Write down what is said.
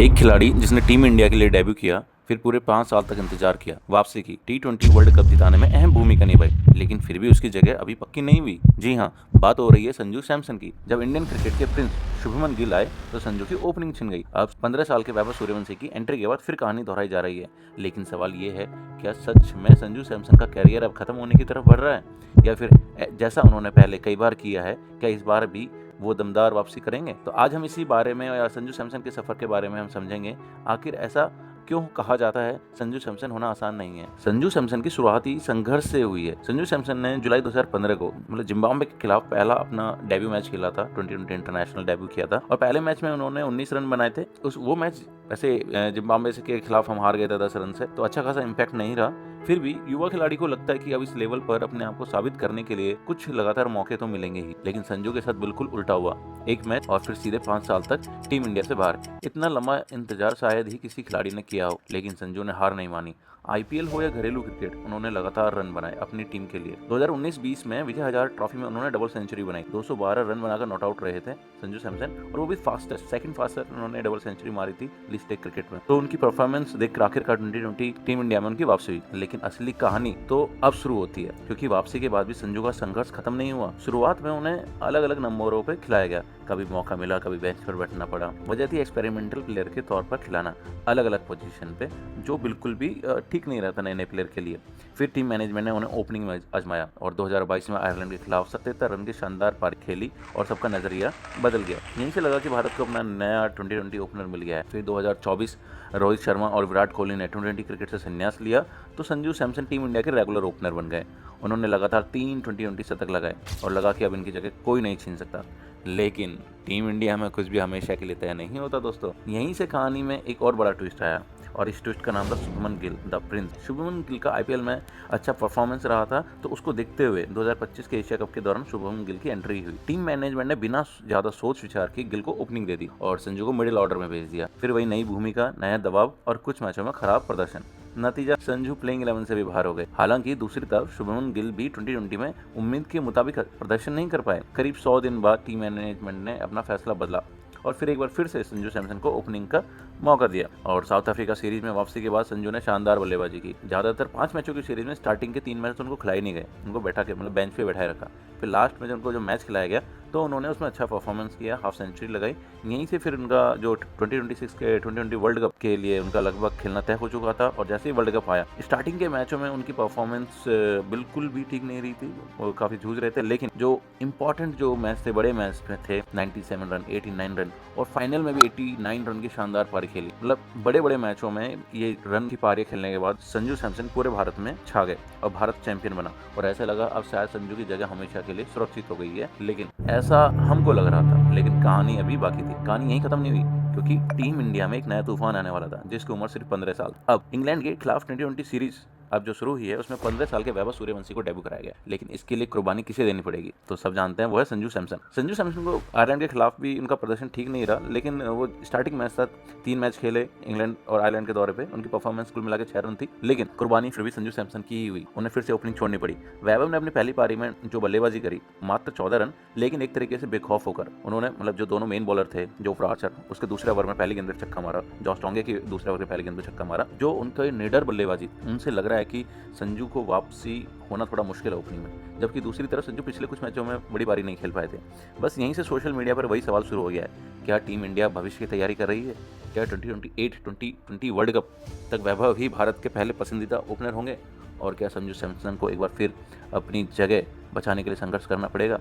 एक खिलाड़ी जिसने टीम इंडिया के लिए डेब्यू किया, फिर पूरे 5 साल तक इंतजार किया, वापसी की, टी20 वर्ल्ड कप जिताने में अहम भूमिका निभाई, लेकिन फिर भी उसकी जगह अभी पक्की नहीं हुई। जी हाँ, बात हो रही है संजू सैमसन की। जब इंडियन क्रिकेट के प्रिंस शुभमन गिल आए तो संजू की ओपनिंग छिन गई। अब 15 साल के वैभव सूर्यवंशी की एंट्री के बाद फिर कहानी दोहराई जा रही है। लेकिन सवाल ये है, क्या सच में संजू सैमसन का कैरियर अब खत्म होने की तरफ बढ़ रहा है, या फिर जैसा उन्होंने पहले कई बार किया है, क्या इस बार भी वो दमदार वापसी करेंगे? तो आज हम इसी बारे में या संजू सैमसन के सफर के बारे में हम समझेंगे। आखिर ऐसा क्यों कहा जाता है संजू सैमसन होना आसान नहीं है। संजू सैमसन की शुरुआत ही संघर्ष से हुई है। संजू सैमसन ने जुलाई 2015 को जिम्बाब्वे के खिलाफ पहला अपना डेब्यू मैच खेला था, टी20 इंटरनेशनल डेब्यू किया था और पहले मैच में उन्होंने 19 रन बनाए थे। वो मैच वैसे जिम्बाब्वे के खिलाफ हम हार गए थे 10 रन से, तो अच्छा खासा इम्पैक्ट नहीं रहा। फिर भी युवा खिलाड़ी को लगता है कि अब इस लेवल पर अपने आप को साबित करने के लिए कुछ लगातार मौके तो मिलेंगे ही। लेकिन संजू के साथ बिल्कुल उल्टा हुआ, एक मैच और फिर सीधे 5 साल तक टीम इंडिया से बाहर। इतना लंबा इंतजार शायद ही किसी खिलाड़ी ने किया हो, लेकिन संजू ने हार नहीं मानी। आईपीएल हो या घरेलू क्रिकेट, उन्होंने लगातार रन बनाए अपनी टीम के लिए। 2019-20 में विजय हजारे ट्रॉफी में उन्होंने डबल सेंचुरी बनाई। 212 रन बनाकर नॉट आउट रहे थे संजू सैमसन, और वो भी फास्टेस्ट, सेकंड फास्टेस्ट उन्होंने डबल सेंचुरी मारी थी लिस्ट एक क्रिकेट में। तो उनकी परफॉर्मेंस देखकर आखिरकार 2020 टीम इंडिया में उनकी वापसी हुई। लेकिन असली कहानी तो अब शुरू होती है, क्योंकि वापसी के बाद भी संजू का संघर्ष खत्म नहीं हुआ। शुरुआत में उन्हें अलग अलग नंबरों पर खिलाया गया, कभी मौका मिला, कभी बेंच पर बैठना पड़ा। वजह थी एक्सपेरिमेंटल प्लेयर के तौर पर खिलाना अलग अलग पोजीशन पे, जो बिल्कुल भी ठीक नहीं रहता नए नए प्लेयर के लिए। फिर टीम मैनेजमेंट ने उन्हें ओपनिंग में आजमाया और 2022 में आयरलैंड के खिलाफ 77 रन की शानदार पारी खेली और सबका नजरिया बदल गया। यहीं से लगा कि भारत को अपना नया टी20 ओपनर मिल गया है। फिर 2024 रोहित शर्मा और विराट कोहली ने टी20 क्रिकेट से संन्यास लिया तो संजू सैमसन टीम इंडिया के रेगुलर ओपनर बन गए। उन्होंने लगातार 3 टी20 शतक लगाए और लगा कि अब इनकी जगह कोई नहीं छीन सकता। लेकिन टीम इंडिया में कुछ भी हमेशा के लिए तय नहीं होता दोस्तों। यहीं से कहानी में एक और बड़ा ट्विस्ट आया और इस ट्विस्ट का नाम था शुभमन गिल, द प्रिंस। शुभमन गिल का आईपीएल में अच्छा परफॉर्मेंस रहा था, तो उसको देखते हुए 2025 के एशिया कप के दौरान शुभमन गिल की एंट्री हुई। टीम मैनेजमेंट ने बिना ज्यादा सोच विचार के गिल को ओपनिंग दे दी और संजू को मिडिल ऑर्डर में भेज दिया। फिर वही नई भूमिका, नया दबाव और कुछ मैचों में खराब प्रदर्शन। नतीजा, संजू प्लेइंग 11 से भी बाहर हो गए। हालांकि दूसरी तरफ शुभमन गिल भी टी20 में उम्मीद के मुताबिक प्रदर्शन नहीं कर पाए। करीब 100 दिन बाद टीम मैनेजमेंट ने अपना फैसला बदला और फिर एक बार फिर से संजू सैमसन को ओपनिंग का मौका दिया। और साउथ अफ्रीका सीरीज में वापसी के बाद संजू ने शानदार बल्लेबाजी की। ज्यादातर 5 मैचों की सीरीज में स्टार्टिंग के 3 मैच तो उनको खिलाए नहीं गए, उनको बैठा के बेंच पे बैठाए रखा। फिर लास्ट में जब उनको जो मैच खिलाया गया तो उन्होंने उसमें अच्छा परफॉर्मेंस किया, हाफ सेंचुरी लगाई। यहीं से फिर उनका जो 2026 के टी20 वर्ल्ड कप के लिए उनका लगभग खेलना तय हो चुका था। और जैसे ही वर्ल्ड कप आया, स्टार्टिंग के मैचों में उनकी परफॉर्मेंस बिल्कुल भी ठीक नहीं रही थी, वो काफी जूझ रहे थे। लेकिन जो इंपॉर्टेंट जो मैच थे, बड़े मैच में थे, 97 रन, 89 रन और फाइनल में भी 89 रन की शानदार पारी खेली। बड़े बड़े मैचों में ये रन की पारी खेलने के बाद संजू सैमसन पूरे भारत में छा गए और भारत चैंपियन बना। और ऐसा लगा अब शायद संजू की जगह हमेशा के लिए सुरक्षित हो गई है। लेकिन ऐसा हमको लग रहा था, लेकिन कहानी अभी बाकी थी। कहानी यहीं खत्म नहीं हुई, क्योंकि टीम इंडिया में एक नया तूफान आने वाला था, जिसकी उम्र सिर्फ 15 साल। अब इंग्लैंड के खिलाफ टी20 सीरीज अब जो शुरू हुई है, उसमें 15 साल के वैभव सूर्यवंशी को डेब्यू कराया गया। लेकिन इसके लिए कुर्बानी किसे देनी पड़ेगी, तो सब जानते हैं, वो है संजू सैमसन। संजू सैमसन को आयरलैंड के खिलाफ भी उनका प्रदर्शन ठीक नहीं रहा, लेकिन वो स्टार्टिंग मैच था, 3 मैच खेले इंग्लैंड और आयरलैंड के दौरे पे, उनकी परफॉर्मेंस कुल मिलाकर 6 रन थी। लेकिन कुर्बानी फिर भी संजू सैमसन की ही हुई, उन्हें फिर से ओपनिंग छोड़नी पड़ी। वैभव ने अपनी पहली पारी में जो बल्लेबाजी करी, मात्र 14 रन, लेकिन एक तरीके से बेखौफ होकर उन्होंने जो दोनों मेन बॉलर थे, जो आर्चर, उसके दूसरे ओवर में पहली गेंद पर छक्का मारा, जॉस टोंगे की दूसरे ओवर के पहली गेंद पर छक्का मारा। जो उनका निडर बल्लेबाजी, उनसे लग रहा है कि संजू को वापसी होना थोड़ा मुश्किल है ओपनिंग में। जबकि दूसरी तरफ संजू पिछले कुछ मैचों में बड़ी बारी नहीं खेल पाए थे। बस यहीं से सोशल मीडिया पर वही सवाल शुरू हो गया है, क्या टीम इंडिया भविष्य की तैयारी कर रही है? क्या 2028 वर्ल्ड कप तक वैभव ही भारत के पहले पसंदीदा ओपनर होंगे? और क्या संजू सैमसन को एक बार फिर अपनी जगह बचाने के लिए संघर्ष करना पड़ेगा?